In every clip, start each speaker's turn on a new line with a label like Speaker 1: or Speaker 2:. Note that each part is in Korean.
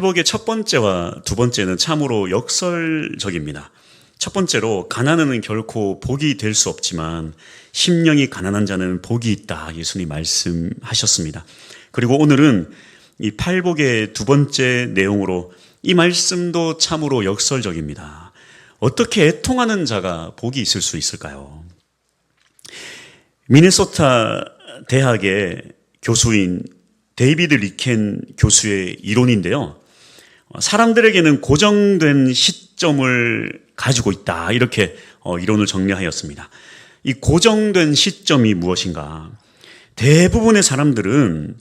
Speaker 1: 팔복의 첫 번째와 두 번째는 참으로 역설적입니다. 첫 번째로 가난은 결코 복이 될 수 없지만 심령이 가난한 자는 복이 있다. 예수님이 말씀하셨습니다. 그리고 오늘은 이 팔복의 두 번째 내용으로 이 말씀도 참으로 역설적입니다. 어떻게 애통하는 자가 복이 있을 수 있을까요? 미네소타 대학의 교수인 데이비드 리켄 교수의 이론인데요. 사람들에게는 고정된 시점을 가지고 있다. 이렇게 이론을 정리하였습니다. 이 고정된 시점이 무엇인가? 대부분의 사람들은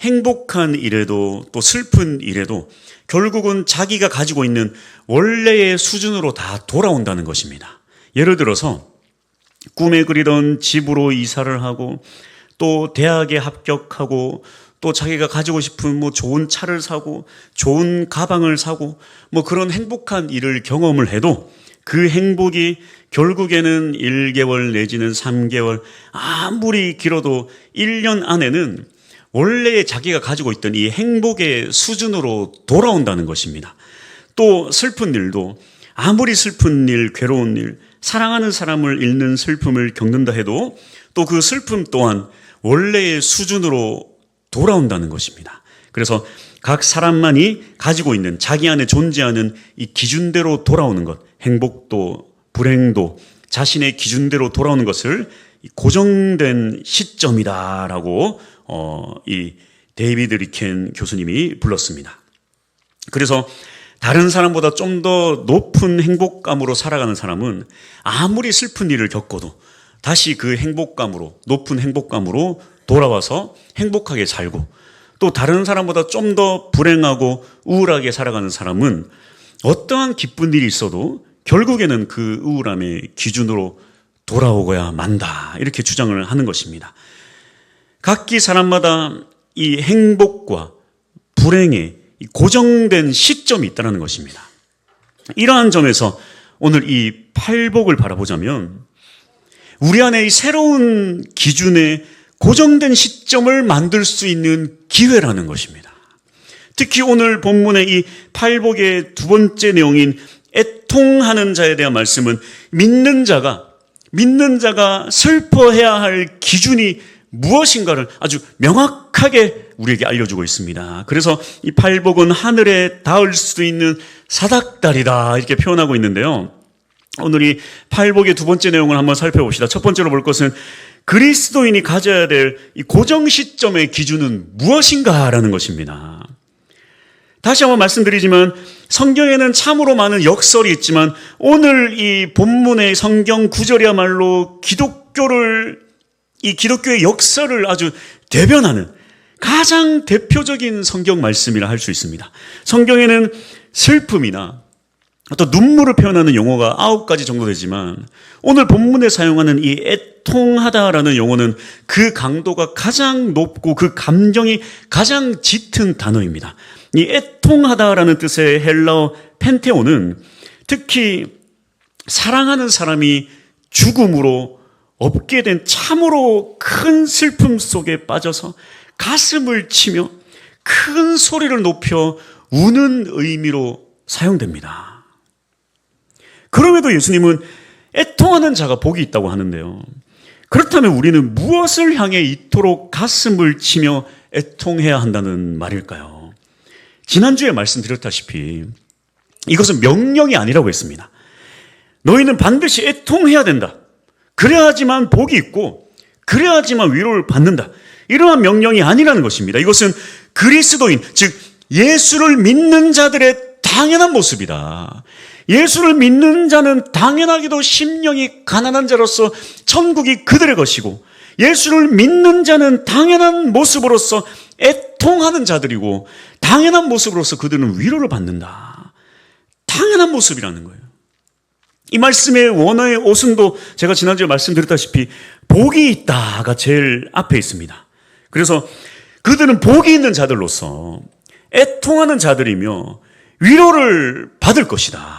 Speaker 1: 행복한 일에도 또 슬픈 일에도 결국은 자기가 가지고 있는 원래의 수준으로 다 돌아온다는 것입니다. 예를 들어서 꿈에 그리던 집으로 이사를 하고 또 대학에 합격하고 또 자기가 가지고 싶은 좋은 차를 사고 좋은 가방을 사고 그런 행복한 일을 경험을 해도 그 행복이 결국에는 1개월 내지는 3개월 아무리 길어도 1년 안에는 원래 자기가 가지고 있던 이 행복의 수준으로 돌아온다는 것입니다. 또 슬픈 일도 아무리 슬픈 일, 괴로운 일, 사랑하는 사람을 잃는 슬픔을 겪는다 해도 또 그 슬픔 또한 원래의 수준으로 돌아온다는 것입니다. 그래서 각 사람만이 가지고 있는 자기 안에 존재하는 이 기준대로 돌아오는 것, 행복도 불행도 자신의 기준대로 돌아오는 것을 고정된 시점이다라고 이 데이비드 리켄 교수님이 불렀습니다. 그래서 다른 사람보다 좀 더 높은 행복감으로 살아가는 사람은 아무리 슬픈 일을 겪어도 다시 그 행복감으로, 높은 행복감으로 돌아와서 행복하게 살고, 또 다른 사람보다 좀 더 불행하고 우울하게 살아가는 사람은 어떠한 기쁜 일이 있어도 결국에는 그 우울함의 기준으로 돌아오고야 만다. 이렇게 주장을 하는 것입니다. 각기 사람마다 이 행복과 불행의 고정된 시점이 있다는 것입니다. 이러한 점에서 오늘 이 팔복을 바라보자면 우리 안에 이 새로운 기준의 고정된 시점을 만들 수 있는 기회라는 것입니다. 특히 오늘 본문의 이 팔복의 두 번째 내용인 애통하는 자에 대한 말씀은 믿는 자가 슬퍼해야 할 기준이 무엇인가를 아주 명확하게 우리에게 알려주고 있습니다. 그래서 이 팔복은 하늘에 닿을 수 있는 사닥다리다 이렇게 표현하고 있는데요. 오늘 이 팔복의 두 번째 내용을 한번 살펴봅시다. 첫 번째로 볼 것은 그리스도인이 가져야 될 이 고정 시점의 기준은 무엇인가라는 것입니다. 다시 한번 말씀드리지만 성경에는 참으로 많은 역설이 있지만 오늘 이 본문의 성경 구절이야말로 기독교의 역설을 아주 대변하는 가장 대표적인 성경 말씀이라 할 수 있습니다. 성경에는 슬픔이나 또 눈물을 표현하는 용어가 9가지 정도 되지만 오늘 본문에 사용하는 이 애통하다라는 용어는 그 강도가 가장 높고 그 감정이 가장 짙은 단어입니다. 이 애통하다라는 뜻의 헬라어 펜테오는 특히 사랑하는 사람이 죽음으로 없게 된 참으로 큰 슬픔 속에 빠져서 가슴을 치며 큰 소리를 높여 우는 의미로 사용됩니다. 그럼에도 예수님은 애통하는 자가 복이 있다고 하는데요. 그렇다면 우리는 무엇을 향해 이토록 가슴을 치며 애통해야 한다는 말일까요? 지난주에 말씀드렸다시피 이것은 명령이 아니라고 했습니다. 너희는 반드시 애통해야 된다. 그래야지만 복이 있고 그래야지만 위로를 받는다. 이러한 명령이 아니라는 것입니다. 이것은 그리스도인, 즉 예수를 믿는 자들의 당연한 모습이다. 예수를 믿는 자는 당연하게도 심령이 가난한 자로서 천국이 그들의 것이고 예수를 믿는 자는 당연한 모습으로서 애통하는 자들이고 당연한 모습으로서 그들은 위로를 받는다. 당연한 모습이라는 거예요. 이 말씀의 원어의 오순도 제가 지난주에 말씀드렸다시피 복이 있다가 제일 앞에 있습니다. 그래서 그들은 복이 있는 자들로서 애통하는 자들이며 위로를 받을 것이다.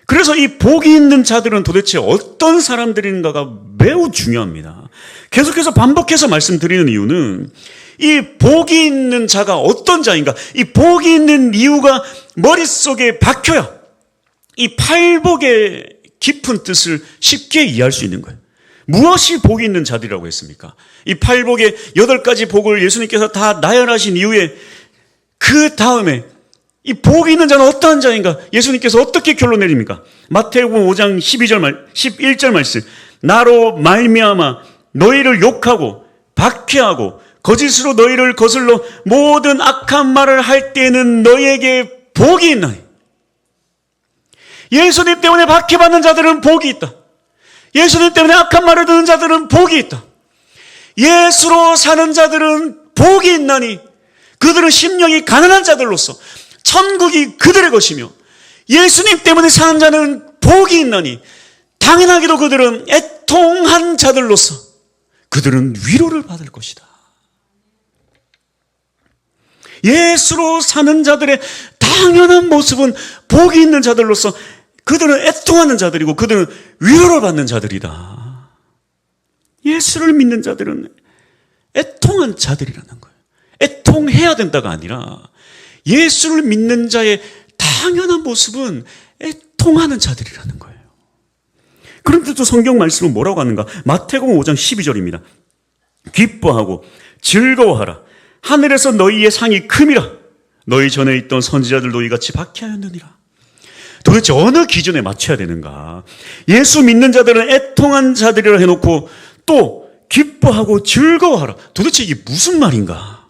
Speaker 1: 그래서 이 복이 있는 자들은 도대체 어떤 사람들인가가 매우 중요합니다. 계속해서 반복해서 말씀드리는 이유는 이 복이 있는 자가 어떤 자인가, 이 복이 있는 이유가 머릿속에 박혀야 이 팔복의 깊은 뜻을 쉽게 이해할 수 있는 거예요. 무엇이 복이 있는 자들이라고 했습니까? 이 팔복의 8가지 복을 예수님께서 다 나열하신 이후에 그 다음에 이 복이 있는 자는 어떠한 자인가? 예수님께서 어떻게 결론 내립니까? 마태복음 5장 11절 말씀. 나로 말미암아 너희를 욕하고 박해하고 거짓으로 너희를 거슬러 모든 악한 말을 할 때에는 너희에게 복이 있나니. 예수님 때문에 박해받는 자들은 복이 있다. 예수님 때문에 악한 말을 듣는 자들은 복이 있다. 예수로 사는 자들은 복이 있나니 그들은 심령이 가난한 자들로서 천국이 그들의 것이며 예수님 때문에 사는 자는 복이 있나니 당연하게도 그들은 애통한 자들로서 그들은 위로를 받을 것이다. 예수로 사는 자들의 당연한 모습은 복이 있는 자들로서 그들은 애통하는 자들이고 그들은 위로를 받는 자들이다. 예수를 믿는 자들은 애통한 자들이라는 거예요. 애통해야 된다가 아니라 예수를 믿는 자의 당연한 모습은 애통하는 자들이라는 거예요. 그런데도 성경 말씀은 뭐라고 하는가? 마태복음 5장 12절입니다. 기뻐하고 즐거워하라. 하늘에서 너희의 상이 큼이라. 너희 전에 있던 선지자들도 이같이 박해하였느니라. 도대체 어느 기준에 맞춰야 되는가? 예수 믿는 자들은 애통한 자들이라 해놓고 또 기뻐하고 즐거워하라. 도대체 이게 무슨 말인가?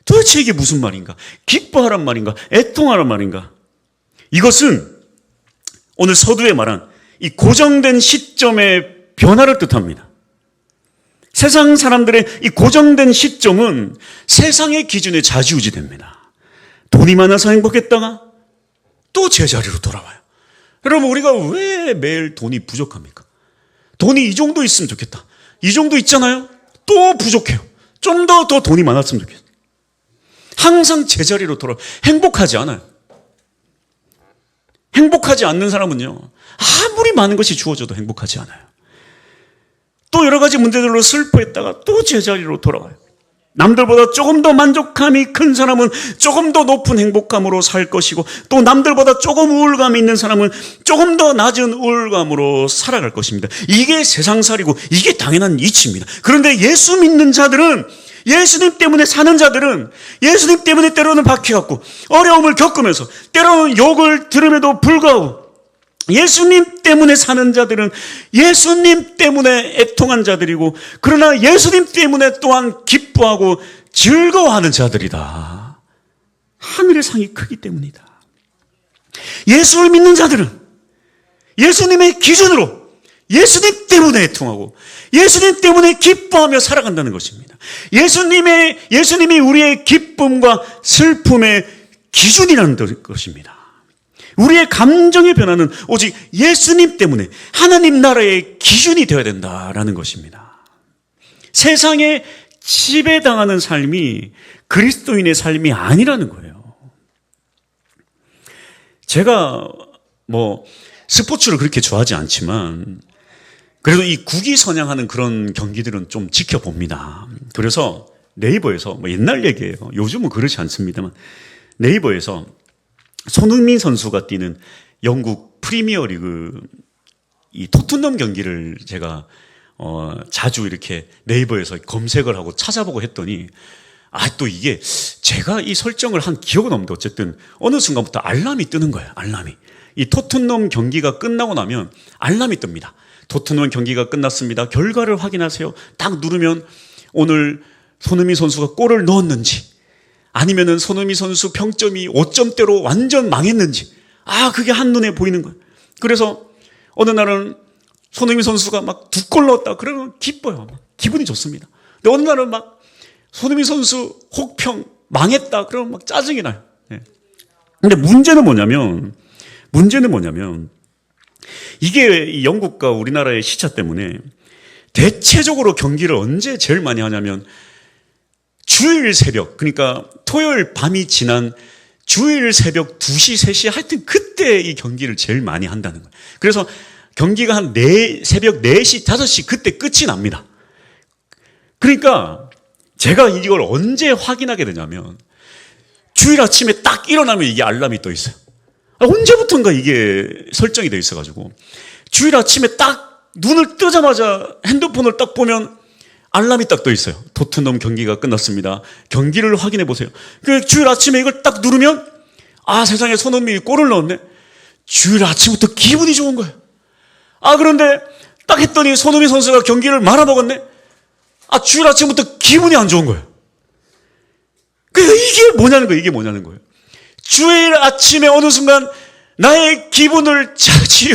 Speaker 1: 도대체 이게 무슨 말인가? 기뻐하란 말인가? 애통하란 말인가? 이것은 오늘 서두에 말한 이 고정된 시점의 변화를 뜻합니다. 세상 사람들의 이 고정된 시점은 세상의 기준에 좌지우지됩니다. 돈이 많아서 행복했다가 또 제자리로 돌아와요. 여러분, 우리가 왜 매일 돈이 부족합니까? 돈이 이 정도 있으면 좋겠다. 이 정도 있잖아요? 또 부족해요. 좀 더 돈이 많았으면 좋겠어요. 항상 제자리로 돌아와요. 행복하지 않아요. 행복하지 않는 사람은요, 아무리 많은 것이 주어져도 행복하지 않아요. 또 여러 가지 문제들로 슬퍼했다가 또 제자리로 돌아와요. 남들보다 조금 더 만족감이 큰 사람은 조금 더 높은 행복감으로 살 것이고, 또 남들보다 조금 우울감이 있는 사람은 조금 더 낮은 우울감으로 살아갈 것입니다. 이게 세상살이고 이게 당연한 이치입니다. 그런데 예수 믿는 자들은, 예수님 때문에 사는 자들은 예수님 때문에 때로는 박해갖고 어려움을 겪으면서 때로는 욕을 들음에도 불구하고 예수님 때문에 사는 자들은 예수님 때문에 애통한 자들이고, 그러나 예수님 때문에 또한 기뻐하고 즐거워하는 자들이다. 하늘의 상이 크기 때문이다. 예수를 믿는 자들은 예수님의 기준으로 예수님 때문에 애통하고 예수님 때문에 기뻐하며 살아간다는 것입니다. 예수님이 우리의 기쁨과 슬픔의 기준이라는 것입니다. 우리의 감정의 변화는 오직 예수님 때문에 하나님 나라의 기준이 되어야 된다라는 것입니다. 세상에 지배당하는 삶이 그리스도인의 삶이 아니라는 거예요. 제가 스포츠를 그렇게 좋아하지 않지만 그래도 이 국위선양하는 그런 경기들은 좀 지켜봅니다. 그래서 네이버에서, 옛날 얘기예요. 요즘은 그렇지 않습니다만, 네이버에서 손흥민 선수가 뛰는 영국 프리미어리그 이 토트넘 경기를 제가 자주 이렇게 네이버에서 검색을 하고 찾아보고 했더니, 또 이게 제가 이 설정을 한 기억은 없는데 어쨌든 어느 순간부터 알람이 뜨는 거예요. 알람이. 이 토트넘 경기가 끝나고 나면 알람이 뜹니다. 토트넘 경기가 끝났습니다. 결과를 확인하세요. 딱 누르면 오늘 손흥민 선수가 골을 넣었는지, 아니면은 손흥민 선수 평점이 5점대로 완전 망했는지, 그게 한눈에 보이는 거예요. 그래서 어느 날은 손흥민 선수가 막 2골 넣었다. 그러면 기뻐요. 기분이 좋습니다. 근데 어느 날은 막 손흥민 선수 혹평 망했다. 그러면 막 짜증이 나요. 근데 문제는 뭐냐면 이게 영국과 우리나라의 시차 때문에 대체적으로 경기를 언제 제일 많이 하냐면 주일 새벽, 그러니까 토요일 밤이 지난 주일 새벽 2시, 3시 하여튼 그때 이 경기를 제일 많이 한다는 거예요. 그래서 경기가 한 새벽 4시, 5시 그때 끝이 납니다. 그러니까 제가 이걸 언제 확인하게 되냐면 주일 아침에 딱 일어나면 이게 알람이 떠 있어요. 언제부턴가 이게 설정이 돼 있어가지고 주일 아침에 딱 눈을 뜨자마자 핸드폰을 딱 보면 알람이 딱 떠 있어요. 토트넘 경기가 끝났습니다. 경기를 확인해 보세요. 그 주일 아침에 이걸 딱 누르면 세상에 손흥민이 골을 넣었네. 주일 아침부터 기분이 좋은 거예요. 그런데 딱 했더니 손흥민 선수가 경기를 말아먹었네. 주일 아침부터 기분이 안 좋은 거예요. 이게 뭐냐는 거예요. 주일 아침에 어느 순간 나의 기분을 지우지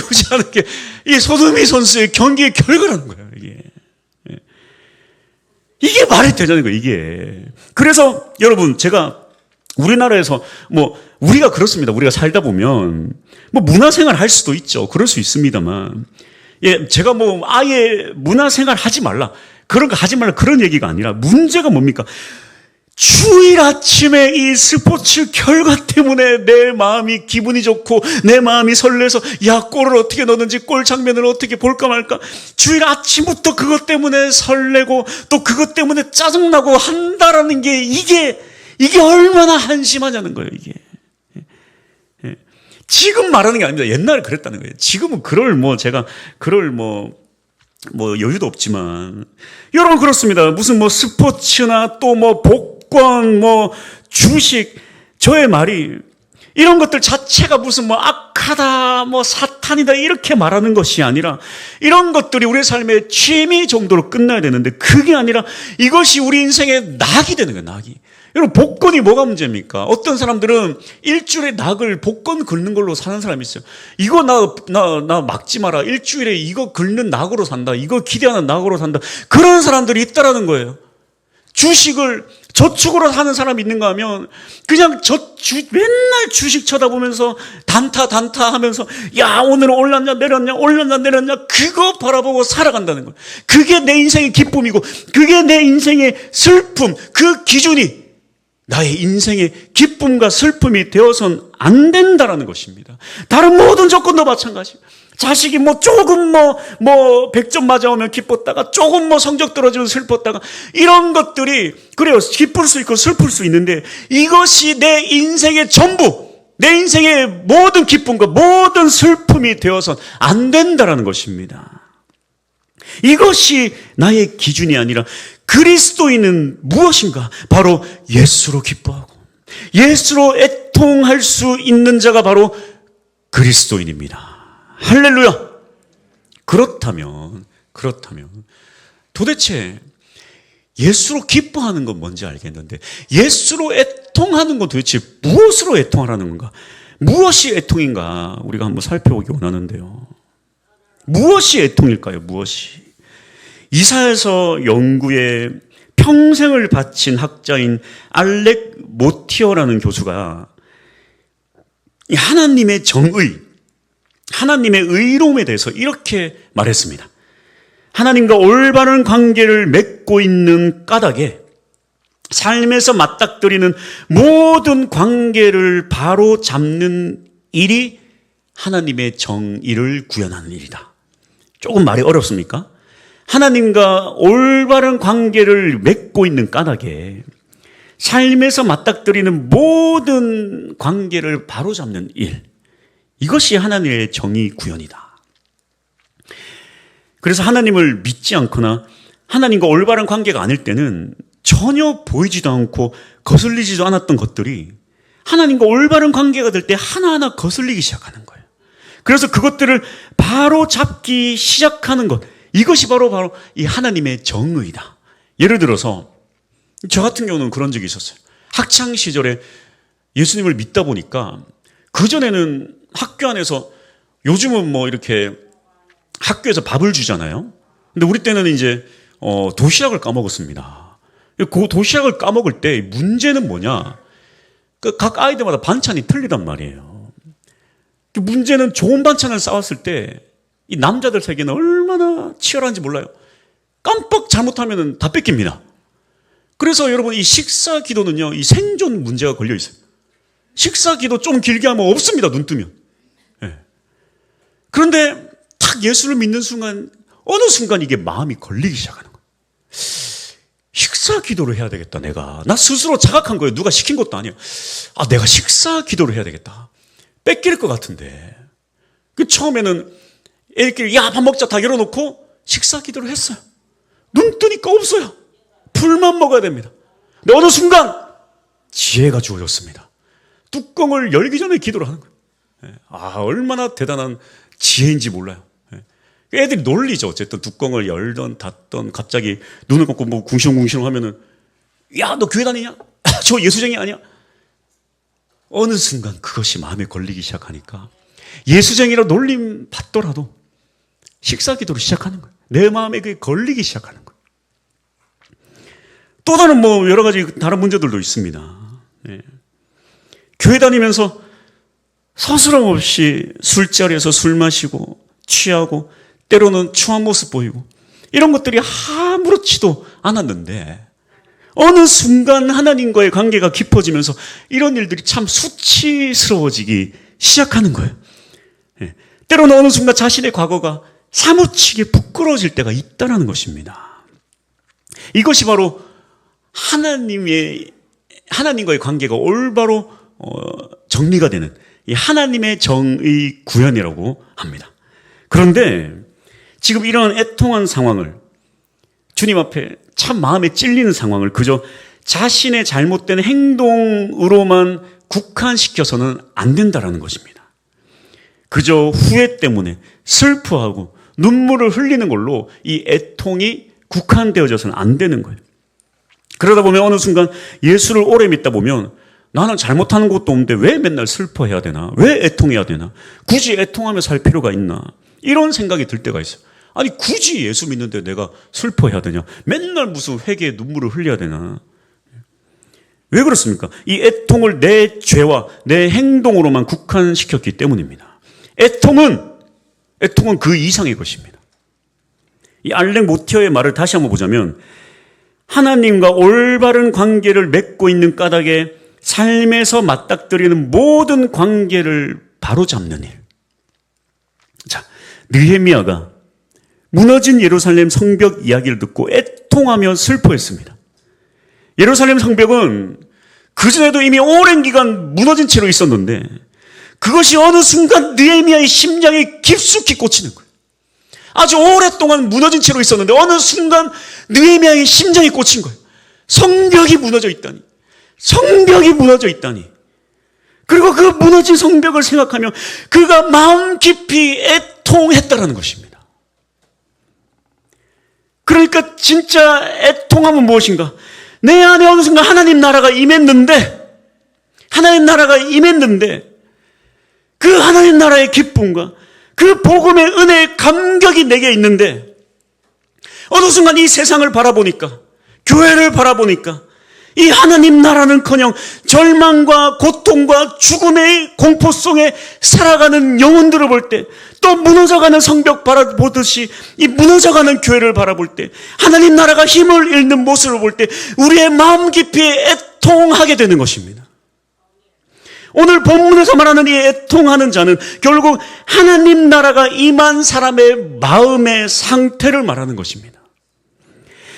Speaker 1: 게 이 손흥민 선수의 경기의 결과라는 거예요. 이게 말이 되냐는 거예요. 이게. 그래서 여러분, 제가 우리나라에서 우리가 그렇습니다. 우리가 살다 보면 문화생활 할 수도 있죠. 그럴 수 있습니다만, 제가 아예 문화생활 하지 말라, 그런 거 하지 말라, 그런 얘기가 아니라 문제가 뭡니까? 주일 아침에 이 스포츠 결과 때문에 내 마음이 기분이 좋고 내 마음이 설레서 골을 어떻게 넣는지, 골 장면을 어떻게 볼까 말까, 주일 아침부터 그것 때문에 설레고 또 그것 때문에 짜증나고 한다라는 게 이게 얼마나 한심하냐는 거예요. 이게 지금 말하는 게 아닙니다. 옛날에 그랬다는 거예요. 지금은 제가 그럴 여유도 없지만, 여러분 그렇습니다. 무슨 스포츠나 또 복권, 주식, 저의 말이 이런 것들 자체가 무슨 악하다, 사탄이다, 이렇게 말하는 것이 아니라 이런 것들이 우리 삶의 취미 정도로 끝나야 되는데, 그게 아니라 이것이 우리 인생의 낙이 되는 거예요. 낙이. 여러분, 복권이 뭐가 문제입니까? 어떤 사람들은 일주일에 낙을 복권 긁는 걸로 사는 사람이 있어요. 이거 나 막지 마라. 일주일에 이거 긁는 낙으로 산다. 이거 기대하는 낙으로 산다. 그런 사람들이 있다라는 거예요. 주식을 저축으로 하는 사람이 있는가 하면 그냥 맨날 주식 쳐다보면서 단타 하면서 오늘은 올랐냐 내렸냐 그거 바라보고 살아간다는 거예요. 그게 내 인생의 기쁨이고 그게 내 인생의 슬픔, 그 기준이 나의 인생의 기쁨과 슬픔이 되어선 안 된다라는 것입니다. 다른 모든 조건도 마찬가지. 자식이 조금 100점 맞아오면 기뻤다가 조금 성적 떨어지면 슬펐다가, 이런 것들이 그래요. 기쁠 수 있고 슬플 수 있는데 이것이 내 인생의 전부, 내 인생의 모든 기쁨과 모든 슬픔이 되어선 안 된다라는 것입니다. 이것이 나의 기준이 아니라 그리스도인은 무엇인가? 바로 예수로 기뻐하고 예수로 애통할 수 있는 자가 바로 그리스도인입니다. 할렐루야. 그렇다면 도대체 예수로 기뻐하는 건 뭔지 알겠는데, 예수로 애통하는 건 도대체 무엇으로 애통하라는 건가? 무엇이 애통인가? 우리가 한번 살펴보기 원하는데요. 무엇이 애통일까요? 무엇이? 이사야서 연구에 평생을 바친 학자인 알렉 모티어라는 교수가 하나님의 정의, 하나님의 의로움에 대해서 이렇게 말했습니다. 하나님과 올바른 관계를 맺고 있는 까닭에 삶에서 맞닥뜨리는 모든 관계를 바로 잡는 일이 하나님의 정의를 구현하는 일이다. 조금 말이 어렵습니까? 하나님과 올바른 관계를 맺고 있는 까닭에 삶에서 맞닥뜨리는 모든 관계를 바로잡는 일, 이것이 하나님의 정의 구현이다. 그래서 하나님을 믿지 않거나 하나님과 올바른 관계가 아닐 때는 전혀 보이지도 않고 거슬리지도 않았던 것들이 하나님과 올바른 관계가 될 때 하나하나 거슬리기 시작하는 거예요. 그래서 그것들을 바로 잡기 시작하는 것, 이것이 바로 이 하나님의 정의다. 예를 들어서 저 같은 경우는 그런 적이 있었어요. 학창 시절에 예수님을 믿다 보니까 그전에는 학교 안에서, 요즘은 이렇게 학교에서 밥을 주잖아요. 근데 우리 때는 이제 도시락을 까먹었습니다. 그 도시락을 까먹을 때 문제는 뭐냐? 각 아이들마다 반찬이 틀리단 말이에요. 문제는 좋은 반찬을 싸왔을 때 이 남자들 세계는 얼마나 치열한지 몰라요. 깜빡 잘못하면 다 뺏깁니다. 그래서 여러분, 이 식사 기도는요, 이 생존 문제가 걸려 있어요. 식사 기도 좀 길게 하면 없습니다. 눈 뜨면. 네. 그런데 탁 딱 예수를 믿는 순간 어느 순간 이게 마음이 걸리기 시작하는 거예요. 식사 기도를 해야 되겠다. 나 스스로 자각한 거예요. 누가 시킨 것도 아니에요. 내가 식사 기도를 해야 되겠다. 뺏길 것 같은데. 처음에는 애들끼리 밥 먹자 다 열어놓고 식사 기도를 했어요. 눈 뜨니까 없어요. 풀만 먹어야 됩니다. 근데 어느 순간 지혜가 주어졌습니다. 뚜껑을 열기 전에 기도를 하는 거예요. 얼마나 대단한 지혜인지 몰라요. 애들이 놀리죠. 어쨌든 뚜껑을 열던 닫던 갑자기 눈을 감고 뭐 궁시렁궁시렁 하면은 너 교회 다니냐? 저 예수쟁이 아니야? 어느 순간 그것이 마음에 걸리기 시작하니까 예수쟁이로 놀림 받더라도 식사 기도를 시작하는 거예요. 내 마음에 그게 걸리기 시작하는 거예요. 또 다른 여러 가지 다른 문제들도 있습니다. 교회 다니면서 서스럼 없이 술자리에서 술 마시고 취하고 때로는 추한 모습 보이고 이런 것들이 아무렇지도 않았는데 어느 순간 하나님과의 관계가 깊어지면서 이런 일들이 참 수치스러워지기 시작하는 거예요. 때로는 어느 순간 자신의 과거가 사무치게 부끄러워질 때가 있다는 것입니다. 이것이 바로 하나님과의 관계가 올바로 정리가 되는 이 하나님의 정의 구현이라고 합니다. 그런데 지금 이런 애통한 상황을 주님 앞에 참 마음에 찔리는 상황을 그저 자신의 잘못된 행동으로만 국한시켜서는 안 된다는 것입니다. 그저 후회 때문에 슬퍼하고 눈물을 흘리는 걸로 이 애통이 국한되어져서는 안 되는 거예요. 그러다 보면 어느 순간 예수를 오래 믿다 보면 나는 잘못하는 것도 없는데 왜 맨날 슬퍼해야 되나? 왜 애통해야 되나? 굳이 애통하며 살 필요가 있나? 이런 생각이 들 때가 있어요. 아니 굳이 예수 믿는데 내가 슬퍼해야 되냐? 맨날 무슨 회개에 눈물을 흘려야 되나? 왜 그렇습니까? 이 애통을 내 죄와 내 행동으로만 국한시켰기 때문입니다. 애통은 그 이상의 것입니다. 이 알렉 모티어의 말을 다시 한번 보자면 하나님과 올바른 관계를 맺고 있는 까닭에 삶에서 맞닥뜨리는 모든 관계를 바로잡는 일. 자, 느헤미야가 무너진 예루살렘 성벽 이야기를 듣고 애통하며 슬퍼했습니다. 예루살렘 성벽은 그전에도 이미 오랜 기간 무너진 채로 있었는데 그것이 어느 순간 느헤미야의 심장에 깊숙이 꽂히는 거예요. 아주 오랫동안 무너진 채로 있었는데 어느 순간 느헤미야의 심장이 꽂힌 거예요. 성벽이 무너져 있다니. 성벽이 무너져 있다니. 그리고 그 무너진 성벽을 생각하며 그가 마음 깊이 애통했다라는 것입니다. 그러니까 진짜 애통함은 무엇인가? 내 안에 어느 순간 하나님 나라가 임했는데 그 하나님 나라의 기쁨과 그 복음의 은혜의 감격이 내게 있는데 어느 순간 이 세상을 바라보니까 교회를 바라보니까 이 하나님 나라는커녕 절망과 고통과 죽음의 공포 속에 살아가는 영혼들을 볼 때 또 무너져가는 성벽 바라보듯이 이 무너져가는 교회를 바라볼 때 하나님 나라가 힘을 잃는 모습을 볼 때 우리의 마음 깊이 애통하게 되는 것입니다. 오늘 본문에서 말하는 이 애통하는 자는 결국 하나님 나라가 임한 사람의 마음의 상태를 말하는 것입니다.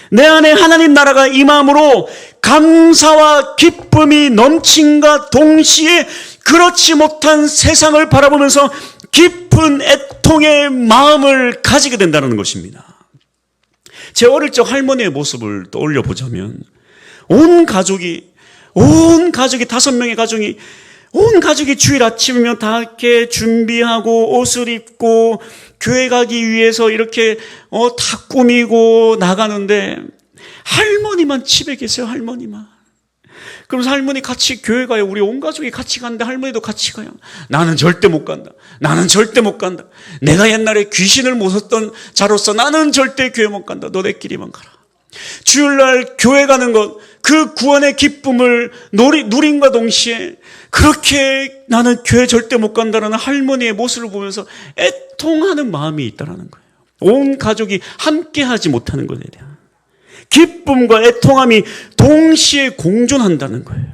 Speaker 1: 내 안에 하나님 나라가 임함으로 감사와 기쁨이 넘친과 동시에 그렇지 못한 세상을 바라보면서 깊은 애통의 마음을 가지게 된다는 것입니다. 제 어릴 적 할머니의 모습을 떠올려 보자면 온 가족이 5명의 가족이 온 가족이 주일 아침이면 다 이렇게 준비하고 옷을 입고 교회 가기 위해서 이렇게 다 꾸미고 나가는데 할머니만 집에 계세요. 할머니만. 그러면서 할머니 같이 교회 가요. 우리 온 가족이 같이 가는데 할머니도 같이 가요. 나는 절대 못 간다. 내가 옛날에 귀신을 모셨던 자로서 나는 절대 교회 못 간다. 너네끼리만 가라. 주일날 교회 가는 것, 그 구원의 기쁨을 누림과 동시에 그렇게 나는 교회 절대 못 간다라는 할머니의 모습을 보면서 애통하는 마음이 있다라는 거예요. 온 가족이 함께하지 못하는 것에 대한 기쁨과 애통함이 동시에 공존한다는 거예요.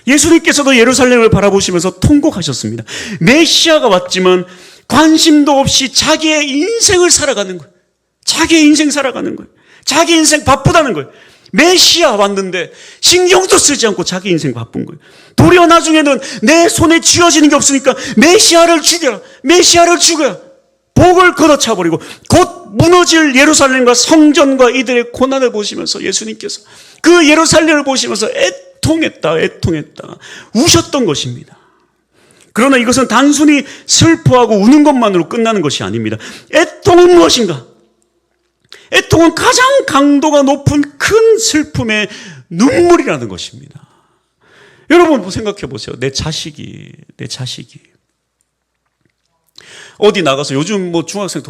Speaker 1: 예수님께서도 예루살렘을 바라보시면서 통곡하셨습니다. 메시아가 왔지만 관심도 없이 자기의 인생을 살아가는 거예요. 자기의 인생 살아가는 거예요. 자기 인생 바쁘다는 거예요. 메시아 왔는데 신경도 쓰지 않고 자기 인생 바쁜 거예요. 도리어 나중에는 내 손에 쥐어지는 게 없으니까 메시아를 죽여라. 메시아를 죽여라. 복을 걷어차버리고 곧 무너질 예루살렘과 성전과 이들의 고난을 보시면서 예수님께서 그 예루살렘을 보시면서 애통했다. 우셨던 것입니다. 그러나 이것은 단순히 슬퍼하고 우는 것만으로 끝나는 것이 아닙니다. 애통은 무엇인가? 애통은 가장 강도가 높은 큰 슬픔의 눈물이라는 것입니다. 여러분 생각해 보세요. 내 자식이 어디 나가서 요즘 뭐 중학생,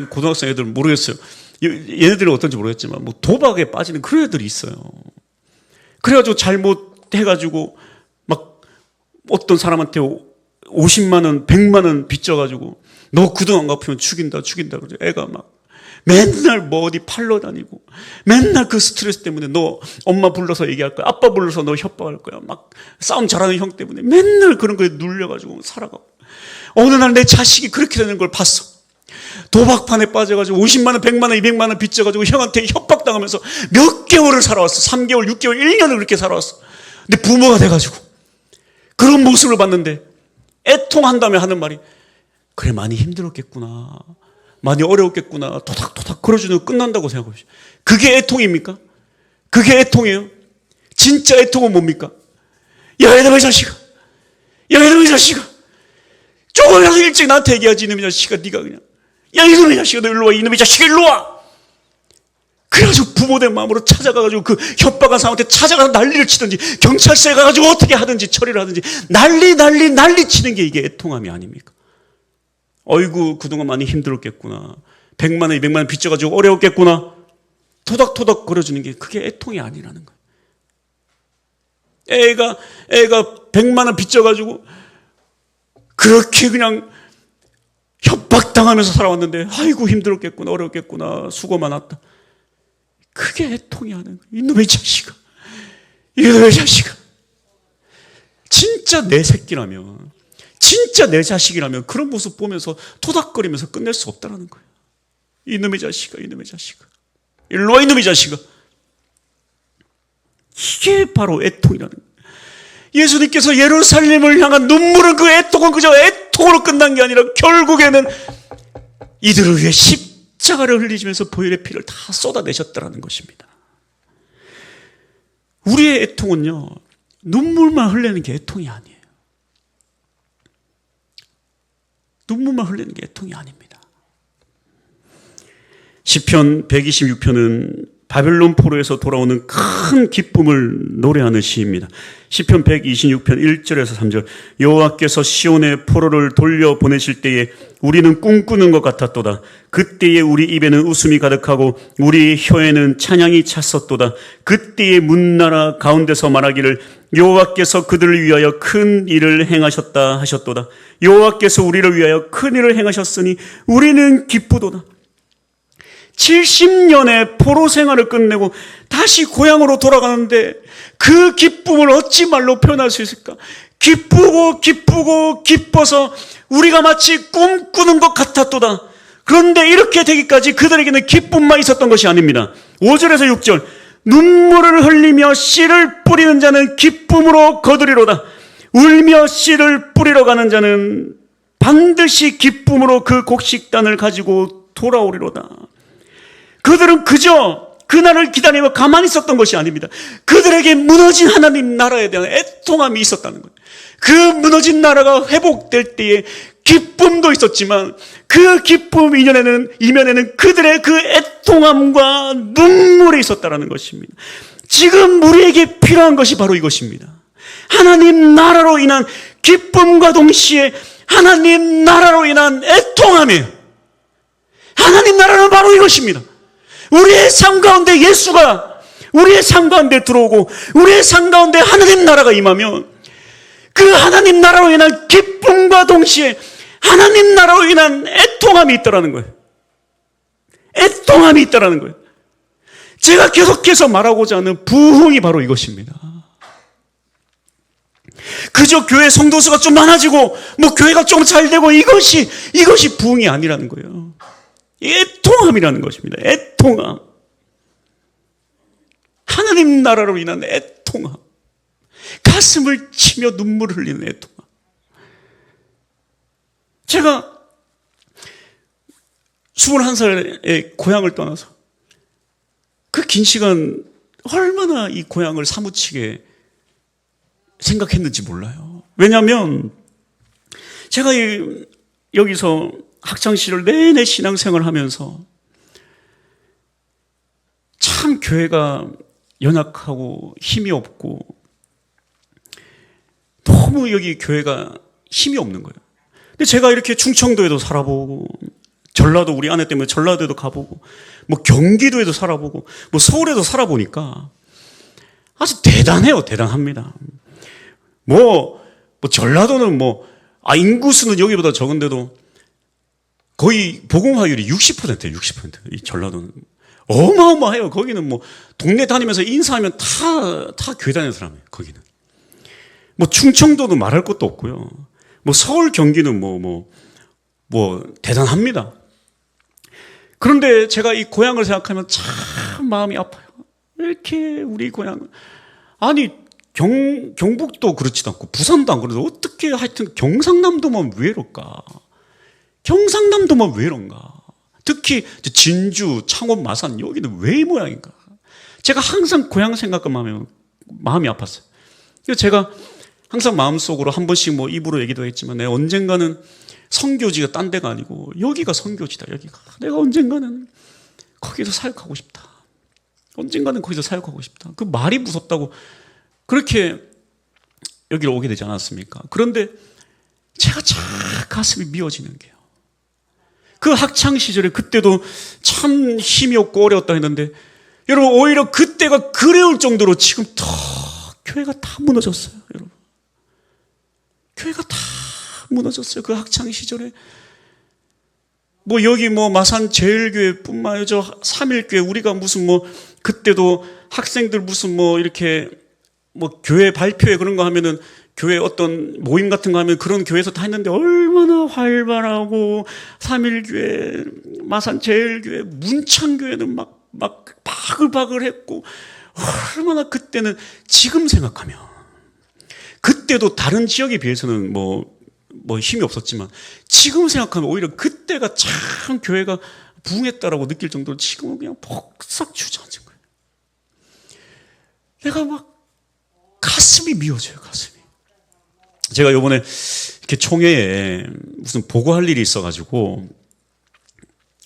Speaker 1: 고등학생 애들 모르겠어요. 얘네들이 어떤지 모르겠지만 뭐 도박에 빠지는 그런 애들이 있어요. 그래가지고 잘못해가지고 막 어떤 사람한테 50만 원, 100만 원 빚져가지고 너 그 돈 안 갚으면 죽인다. 그러죠. 애가 막 맨날 뭐 어디 팔러 다니고 맨날 그 스트레스 때문에 너 엄마 불러서 얘기할 거야. 아빠 불러서 너 협박할 거야. 막 싸움 잘하는 형 때문에 맨날 그런 거에 눌려가지고 살아가고. 어느 날 내 자식이 그렇게 되는 걸 봤어. 도박판에 빠져가지고 50만 원, 100만 원, 200만 원 빚져가지고 형한테 협박당하면서 몇 개월을 살아왔어. 3개월, 6개월, 1년을 그렇게 살아왔어. 근데 부모가 돼가지고 그런 모습을 봤는데 애통한 다음에 하는 말이 그래 많이 힘들었겠구나. 많이 어려웠겠구나. 토닥토닥 걸어주는 거 끝난다고 생각하십시오. 그게 애통입니까? 그게 애통이에요? 진짜 애통은 뭡니까? 야 이놈의 자식아. 조금이라도 일찍 나한테 얘기하지. 이놈의 자식아 네가 그냥. 야 이놈의 자식아 너 일로 와. 이놈의 자식아 일로 와. 그래가지고 부모된 마음으로 찾아가가지고 그 협박한 사람한테 찾아가서 난리를 치든지 경찰서에 가가지고 어떻게 하든지 처리를 하든지 난리 치는 게 이게 애통함이 아닙니까? 어이구 그동안 많이 힘들었겠구나. 100만 원, 200만 원 빚져가지고 어려웠겠구나. 토닥토닥 거려주는 게 그게 애통이 아니라는 거예요. 애가 100만 원 빚져가지고 그렇게 그냥 협박당하면서 살아왔는데 아이고 힘들었겠구나. 어려웠겠구나. 수고 많았다. 그게 애통이 하는 거예요. 이놈의 자식아. 진짜 내 새끼라면 진짜 내 자식이라면 그런 모습 보면서 토닥거리면서 끝낼 수 없다는 거예요. 이놈의 자식아. 일로 와 이놈의 자식아. 이게 바로 애통이라는 거예요. 예수님께서 예루살렘을 향한 눈물은 그 애통은 그저 애통으로 끝난 게 아니라 결국에는 이들을 위해 십자가를 흘리시면서 보혈의 피를 다 쏟아내셨다는 것입니다. 우리의 애통은요 눈물만 흘리는 게 애통이 아니에요. 눈물만 흘리는 게 애통이 아닙니다. 시편 126편은 바벨론 포로에서 돌아오는 큰 기쁨을 노래하는 시입니다. 시편 126편 1절에서 3절 여호와께서 시온의 포로를 돌려보내실 때에 우리는 꿈꾸는 것 같았도다. 그때에 우리 입에는 웃음이 가득하고 우리 혀에는 찬양이 찼었도다. 그때에 문나라 가운데서 말하기를 여호와께서 그들을 위하여 큰 일을 행하셨다 하셨도다. 여호와께서 우리를 위하여 큰 일을 행하셨으니 우리는 기쁘도다. 70년의 포로 생활을 끝내고 다시 고향으로 돌아가는데 그 기쁨을 어찌 말로 표현할 수 있을까? 기뻐서 우리가 마치 꿈꾸는 것 같았도다. 그런데 이렇게 되기까지 그들에게는 기쁨만 있었던 것이 아닙니다. 5절에서 6절 눈물을 흘리며 씨를 뿌리는 자는 기쁨으로 거두리로다. 울며 씨를 뿌리러 가는 자는 반드시 기쁨으로 그 곡식단을 가지고 돌아오리로다. 그들은 그저 그날을 기다리며 가만히 있었던 것이 아닙니다. 그들에게 무너진 하나님 나라에 대한 애통함이 있었다는 거예요. 그 무너진 나라가 회복될 때에 기쁨도 있었지만 그 기쁨 이면에는 그들의 그 애통함과 눈물이 있었다는 것입니다. 지금 우리에게 필요한 것이 바로 이것입니다. 하나님 나라로 인한 기쁨과 동시에 하나님 나라로 인한 애통함이에요. 하나님 나라는 바로 이것입니다. 우리의 삶 가운데 예수가 우리의 삶 가운데 들어오고 우리의 삶 가운데 하나님 나라가 임하면 그 하나님 나라로 인한 기쁨과 동시에 하나님 나라로 인한 애통함이 있다라는 거예요. 애통함이 있다라는 거예요. 제가 계속해서 말하고자 하는 부흥이 바로 이것입니다. 그저 교회 성도수가 좀 많아지고 뭐 교회가 좀 잘 되고 이것이 부흥이 아니라는 거예요. 애통함이라는 것입니다. 애통함. 하나님 나라로 인한 애통함. 가슴을 치며 눈물을 흘리는 애통함. 제가 21살에 고향을 떠나서 그 긴 시간 얼마나 이 고향을 사무치게 생각했는지 몰라요. 왜냐하면 제가 여기서 학창시절 내내 신앙생활을 하면서 참 교회가 연약하고 힘이 없고 너무 여기 교회가 힘이 없는 거예요. 근데 제가 이렇게 충청도에도 살아보고 전라도 우리 아내 때문에 전라도에도 가보고 뭐 경기도에도 살아보고 뭐 서울에도 살아보니까 아주 대단해요. 대단합니다. 뭐 전라도는 인구수는 여기보다 적은데도 거의 복음화율이 60%예요. 60%. 이 전라도는 어마어마해요. 거기는 뭐 동네 다니면서 인사하면 다 교회 다니는 사람이에요. 거기는. 뭐 충청도도 말할 것도 없고요. 뭐 서울 경기는 대단합니다. 그런데 제가 이 고향을 생각하면 참 마음이 아파요. 왜 이렇게 우리 고향, 아니 경북도 그렇지도 않고 부산도 안 그래도 어떻게 하여튼 경상남도만 왜 이럴까? 경상남도만 왜 이런가? 특히 진주, 창원, 마산 여기는 왜 이 모양인가? 제가 항상 고향 생각하면 마음이 아팠어요. 그래서 제가 항상 마음속으로 한 번씩 입으로 얘기도 했지만 언젠가는 선교지가 딴 데가 아니고 여기가 선교지다. 여기가 내가 언젠가는 거기서 사역하고 싶다. 언젠가는 거기서 사역하고 싶다. 그 말이 무섭다고 그렇게 여기로 오게 되지 않았습니까? 그런데 제가 참 가슴이 미어지는 게요. 그 학창시절에 그때도 참 힘이 없고 어려웠다 했는데 여러분 오히려 그때가 그리울 정도로 지금 더 교회가 다 무너졌어요. 여러분 교회가 다 무너졌어요. 그 학창시절에 여기 마산 제일교회뿐만 아니라 저 삼일교회 우리가 무슨 그때도 학생들 무슨 이렇게 교회 발표회 그런 거 하면은 교회 어떤 모임 같은 거 하면 그런 교회에서 다 했는데 얼마나 활발하고 삼일교회, 마산 제일교회, 문창교회는 막 바글바글 했고 얼마나 그때는 지금 생각하면 그때도 다른 지역에 비해서는 힘이 없었지만 지금 생각하면 오히려 그때가 참 교회가 부흥했다라고 느낄 정도로 지금은 그냥 폭삭 주저앉은 거예요. 내가 가슴이 미어져요, 가슴이. 제가 요번에 이렇게 총회에 무슨 보고할 일이 있어가지고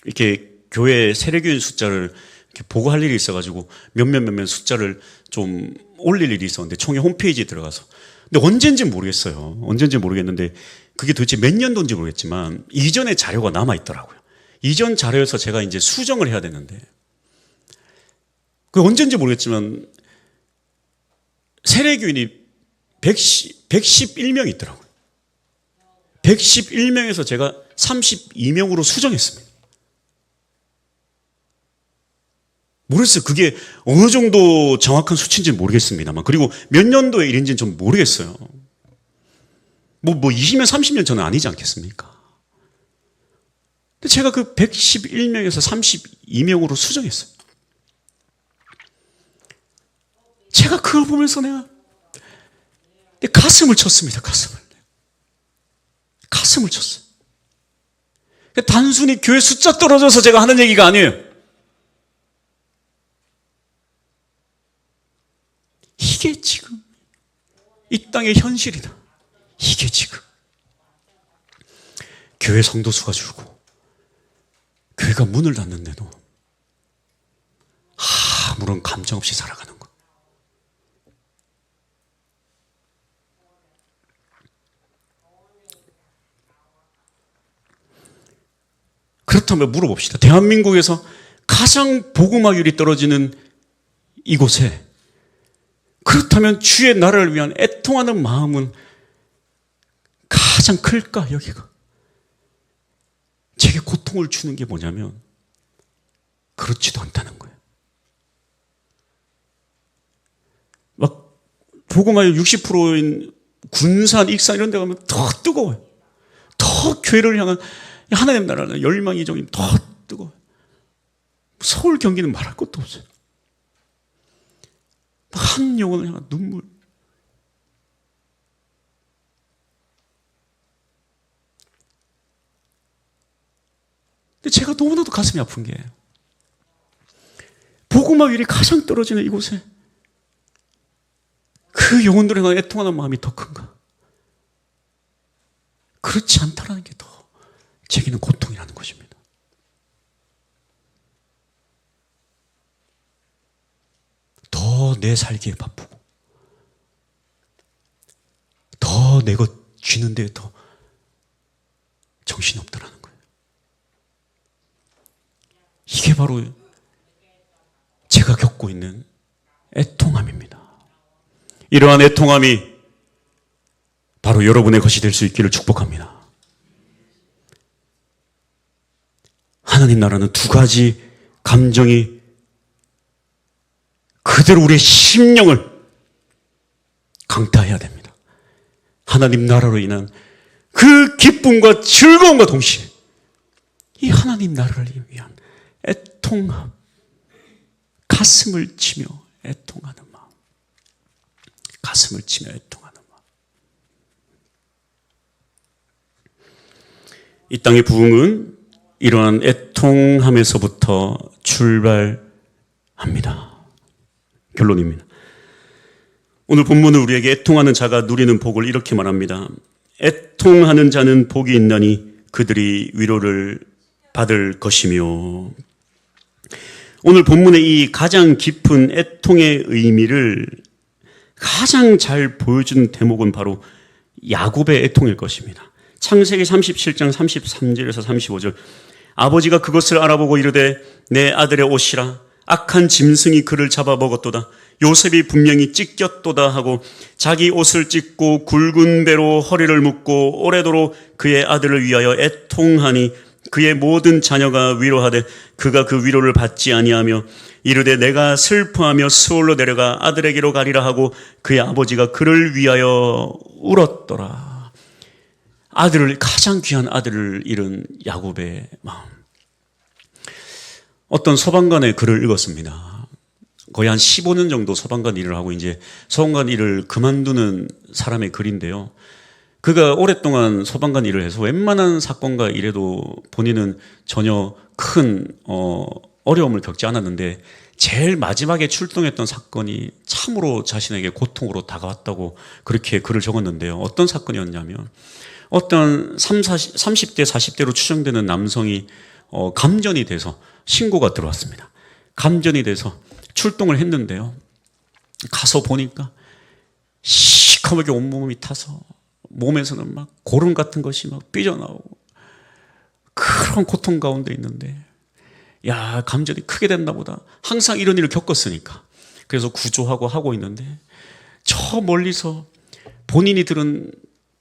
Speaker 1: 이렇게 교회 세례교인 숫자를 이렇게 보고할 일이 있어가지고 몇몇 숫자를 좀 올릴 일이 있었는데 총회 홈페이지에 들어가서 근데 언젠지 모르겠어요. 언젠지 모르겠는데 그게 도대체 몇 년도인지 모르겠지만 이전의 자료가 남아 있더라고요. 이전 자료에서 제가 이제 수정을 해야 되는데 그게 언젠지 모르겠지만 세례교인이 111명 있더라고요. 111명에서 제가 32명으로 수정했습니다. 모르겠어요. 그게 어느 정도 정확한 수치인지는 모르겠습니다만 그리고 몇 년도의 일인지는 좀 모르겠어요. 20년, 30년 전은 아니지 않겠습니까? 근데 제가 그 111명에서 32명으로 수정했어요. 제가 그걸 보면서 내가 가슴을 쳤습니다. 가슴을 쳤어요. 단순히 교회 숫자 떨어져서 제가 하는 얘기가 아니에요. 이게 지금 이 땅의 현실이다. 이게 지금 교회 성도수가 줄고 교회가 문을 닫는데도 아무런 감정 없이 살아가는 것. 그렇다면 물어봅시다. 대한민국에서 가장 복음화율이 떨어지는 이곳에 그렇다면 주의 나라를 위한 애통하는 마음은 가장 클까? 여기가 제게 고통을 주는 게 뭐냐면 그렇지도 않다는 거예요. 복음화율 60%인 군산, 익산 이런 데 가면 더 뜨거워요. 더 교회를 향한 하나님 나라는 열망이 좀 더 뜨거워요. 서울, 경기는 말할 것도 없어요. 한 영혼을 향한 눈물. 근데 제가 너무나도 가슴이 아픈 게 복음화율이 가장 떨어지는 이곳에 그 영혼들에 대한 애통하는 마음이 더 큰가? 그렇지 않다는 게 더 제게는 고통이라는 것입니다. 더 내 살기에 바쁘고 더 내 것 쥐는 데에 더 정신이 없더라는 거예요. 이게 바로 제가 겪고 있는 애통함입니다. 이러한 애통함이 바로 여러분의 것이 될 수 있기를 축복합니다. 하나님 나라는 두 가지 감정이 그대로 우리의 심령을 강타해야 됩니다. 하나님 나라로 인한 그 기쁨과 즐거움과 동시에 이 하나님 나라를 위한 애통함, 가슴을 치며 애통하는 마음, 가슴을 치며 애통하는 마음. 이 땅의 부흥은 이러한 애통함에서부터 출발합니다. 결론입니다. 오늘 본문은 우리에게 애통하는 자가 누리는 복을 이렇게 말합니다. 애통하는 자는 복이 있나니 그들이 위로를 받을 것이며. 오늘 본문의 이 가장 깊은 애통의 의미를 가장 잘 보여주는 대목은 바로 야곱의 애통일 것입니다. 창세기 37장 33절에서 35절. 아버지가 그것을 알아보고 이르되 내 아들의 옷이라 악한 짐승이 그를 잡아 먹었도다. 요셉이 분명히 찢겼도다 하고 자기 옷을 찢고 굵은 배로 허리를 묶고 오래도록 그의 아들을 위하여 애통하니 그의 모든 자녀가 위로하되 그가 그 위로를 받지 아니하며 이르되 내가 슬퍼하며 스올로 내려가 아들에게로 가리라 하고 그의 아버지가 그를 위하여 울었더라. 아들을, 가장 귀한 아들을 잃은 야곱의 마음. 어떤 소방관의 글을 읽었습니다. 거의 한 15년 정도 소방관 일을 하고 이제 소방관 일을 그만두는 사람의 글인데요. 그가 오랫동안 소방관 일을 해서 웬만한 사건과 일에도 본인은 전혀 큰 어려움을 겪지 않았는데 제일 마지막에 출동했던 사건이 참으로 자신에게 고통으로 다가왔다고 그렇게 글을 적었는데요. 어떤 사건이었냐면 어떤 30대, 40대로 추정되는 남성이 감전이 돼서 신고가 들어왔습니다. 감전이 돼서 출동을 했는데요. 가서 보니까 시커멓게 온몸이 타서 몸에서는 막 고름 같은 것이 막 삐져나오고 그런 고통 가운데 있는데, 야, 감전이 크게 됐나 보다. 항상 이런 일을 겪었으니까. 그래서 구조하고 하고 있는데 저 멀리서 본인이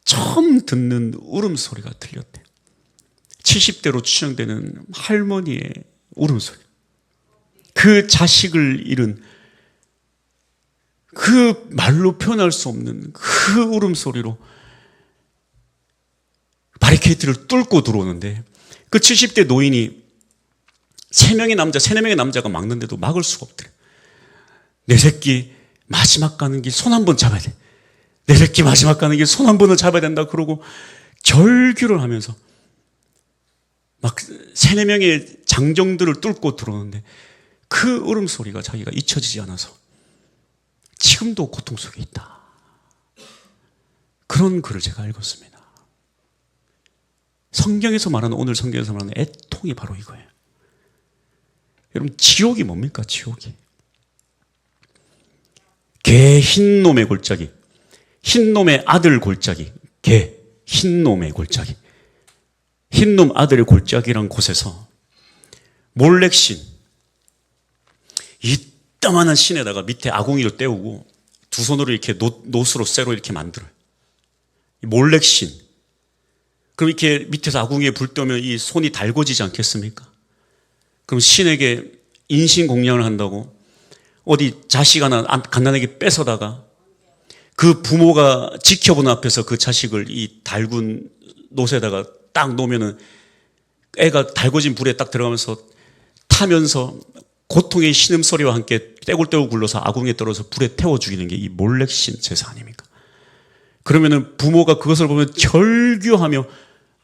Speaker 1: 처음 듣는 울음소리가 들렸대요. 70대로 추정되는 할머니의 울음소리. 그 자식을 잃은 그 말로 표현할 수 없는 그 울음소리로 바리케이트를 뚫고 들어오는데 그 70대 노인이 3명의 남자, 3-4명의 남자가 막는데도 막을 수가 없더래. 내 새끼 마지막 가는 길 손 한 번 잡아야 돼. 내 새끼 마지막 가는 길 손 한 번을 잡아야 된다. 그러고 절규를 하면서 막 3-4명의 장정들을 뚫고 들어오는데 그 울음소리가 자기가 잊혀지지 않아서 지금도 고통 속에 있다. 그런 글을 제가 읽었습니다. 성경에서 말하는, 오늘 성경에서 말하는 애통이 바로 이거예요. 여러분, 지옥이 뭡니까? 지옥이. 개 흰놈의 골짜기, 흰놈의 아들 골짜기, 개 흰놈의 골짜기, 흰놈 아들의 골짜기란 곳에서 몰렉신, 이따만한 신에다가 밑에 아궁이를 떼우고 두 손으로 이렇게 노수로 쇠로 이렇게 만들어요. 몰렉신. 그럼 이렇게 밑에서 아궁이에 불 떠면 이 손이 달궈지지 않겠습니까? 그럼 신에게 인신공양을 한다고 어디 자식 하나 갓난에게 뺏어다가 그 부모가 지켜보는 앞에서 그 자식을 이 달군 노새에다가 딱 놓으면은 애가 달궈진 불에 딱 들어가면서 타면서 고통의 신음소리와 함께 떼굴떼굴 굴러서 아궁이에 떨어져 불에 태워 죽이는 게 이 몰렉신 제사 아닙니까? 그러면은 부모가 그것을 보면 절규하며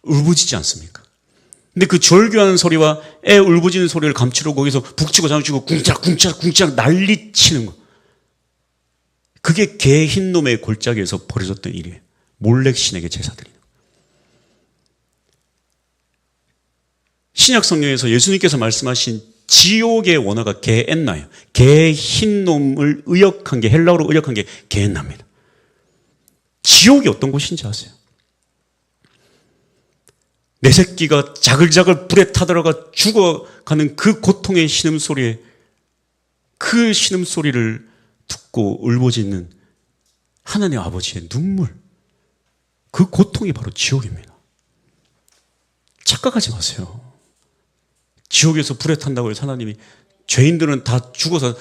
Speaker 1: 울부짖지 않습니까? 근데 그 절규하는 소리와 애 울부짖는 소리를 감추려고 거기서 북치고 장치고 궁짝 난리치는 거. 그게 개 흰놈의 골짜기에서 벌어졌던 일이에요. 몰렉신에게 제사 드리는 거. 신약 성경에서 예수님께서 말씀하신 지옥의 원어가 게엔나예요. 개 흰놈을 의역한 게, 헬라어로 의역한 게 게엔나입니다. 지옥이 어떤 곳인지 아세요? 내 새끼가 자글자글 불에 타들어가 죽어가는 그 고통의 신음소리에, 그 신음소리를 듣고 울부짖는 하나님 아버지의 눈물, 그 고통이 바로 지옥입니다. 착각하지 마세요. 지옥에서 불에 탄다고 해서 하나님이 죄인들은 다 죽어서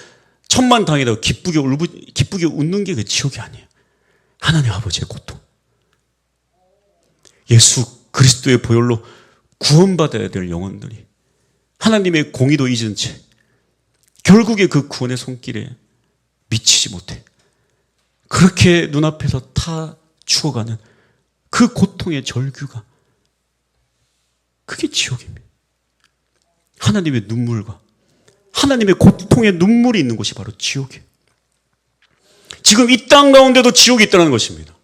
Speaker 1: 천만다행이라고 기쁘게 웃는 게 그 지옥이 아니에요. 하나님 아버지의 고통. 예수 그리스도의 보혈로 구원받아야 될 영혼들이 하나님의 공의도 잊은 채 결국에 그 구원의 손길에 미치지 못해 그렇게 눈앞에서 타 죽어가는 그 고통의 절규가, 그게 지옥입니다. 하나님의 눈물과 하나님의 고통의 눈물이 있는 곳이 바로 지옥이에요. 지금 이 땅 가운데도 지옥이 있다는 것입니다.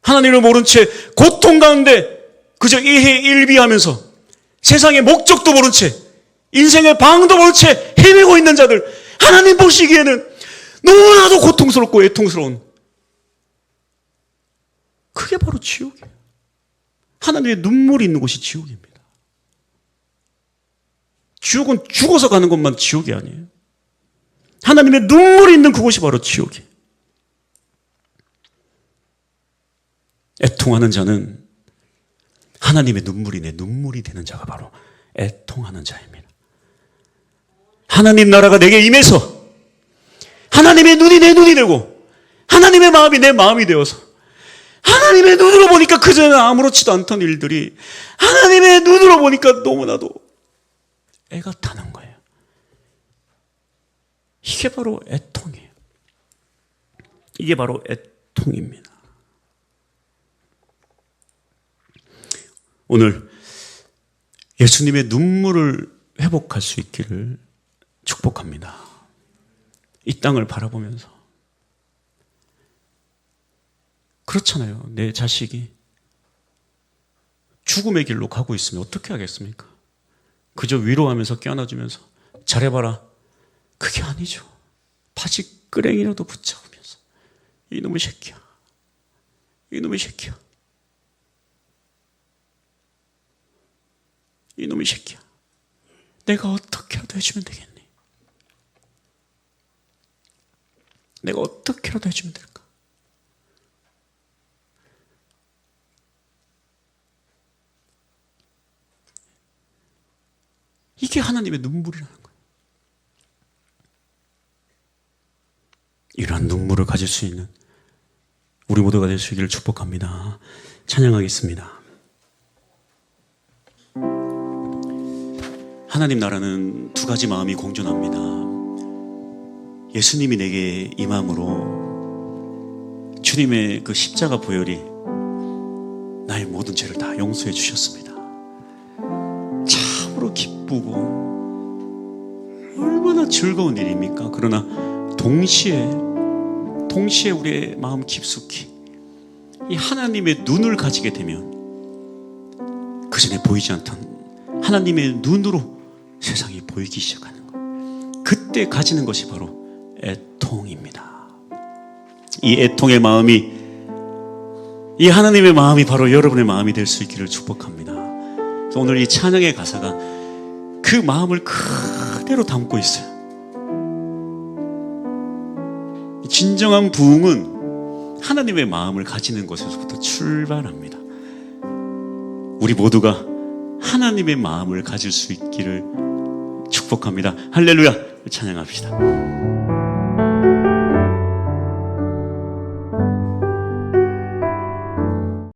Speaker 1: 하나님을 모른 채 고통 가운데 그저 일희일비하면서 세상의 목적도 모른 채 인생의 방도 모른 채 헤매고 있는 자들, 하나님 보시기에는 너무나도 고통스럽고 애통스러운, 그게 바로 지옥이에요. 하나님의 눈물이 있는 곳이 지옥입니다. 지옥은 죽어서 가는 것만 지옥이 아니에요. 하나님의 눈물이 있는 그곳이 바로 지옥이에요. 애통하는 자는 하나님의 눈물이 내 눈물이 되는 자가 바로 애통하는 자입니다. 하나님 나라가 내게 임해서 하나님의 눈이 내 눈이 되고 하나님의 마음이 내 마음이 되어서 하나님의 눈으로 보니까 그전에는 아무렇지도 않던 일들이 하나님의 눈으로 보니까 너무나도 애가 타는 거예요. 이게 바로 애통이에요. 이게 바로 애통입니다. 오늘 예수님의 눈물을 회복할 수 있기를 축복합니다. 이 땅을 바라보면서. 그렇잖아요. 내 자식이 죽음의 길로 가고 있으면 어떻게 하겠습니까? 그저 위로하면서 껴안아주면서 잘해봐라. 그게 아니죠. 바지끄랭이라도 붙잡으면서 이놈의 새끼야. 이놈의 새끼야. 이놈의 새끼야. 내가 어떻게라도 해주면 되겠니? 내가 어떻게라도 해주면 될까? 이게 하나님의 눈물이라는 거예요. 이러한 눈물을 가질 수 있는 우리 모두가 될 수 있기를 축복합니다. 찬양하겠습니다. 하나님 나라는 두 가지 마음이 공존합니다. 예수님이 내게 임함으로 주님의 그 십자가 보혈이 나의 모든 죄를 다 용서해 주셨습니다. 참으로 기쁘고 얼마나 즐거운 일입니까? 그러나 동시에 우리의 마음 깊숙이 이 하나님의 눈을 가지게 되면 그전에 보이지 않던 하나님의 눈으로 세상이 보이기 시작하는 거예요. 그때 가지는 것이 바로 애통입니다. 이 애통의 마음이, 이 하나님의 마음이 바로 여러분의 마음이 될 수 있기를 축복합니다. 오늘 이 찬양의 가사가 그 마음을 그대로 담고 있어요. 진정한 부흥은 하나님의 마음을 가지는 것에서부터 출발합니다. 우리 모두가 하나님의 마음을 가질 수 있기를 축복합니다. 할렐루야! 찬양합시다.